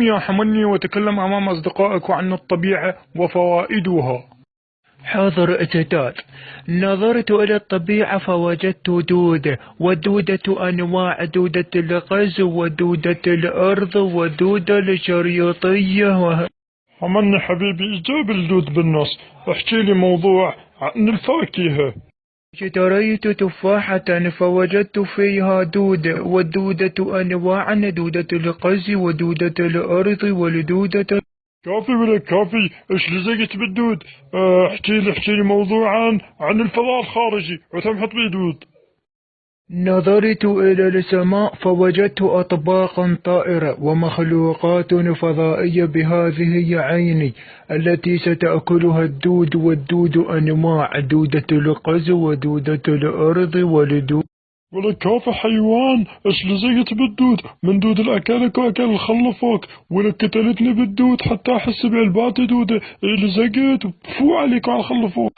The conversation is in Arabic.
قم يا حمني وتكلم أمام أصدقائك عن الطبيعة وفوائدها. حاضر أستاذ. نظرت إلى الطبيعة فوجدت دودة، والدودة أنواع: دودة الغاز ودودة الأرض ودودة الشريطية حمني حبيبي، إيش جاب الدود بالنص؟ احكي لي موضوع عن الفاكهة. اشتريت تفاحة فوجدت فيها دودة، والدودة أنواع: دودة الغاز ودودة الأرض والدودة. كافي ولا كافي؟ ايش لزقت بالدود؟ احكي لي موضوعا عن الفضاء الخارجي وتم بيه دود. نظرت إلى السماء فوجدت أطباقا طائرة ومخلوقات فضائية بهذه عيني التي ستأكلها الدود، والدود أنواع: دودة الغاز ودودة الأرض والدود. ولا كافي حيوان، ايش لزقت بالدود؟ من دود الأكلك وأكل الخلفوك، ولا قتلتني بالدود حتى أحس بعلبات دودة. إيه لزقت فو عليك وعلى الخلفوك.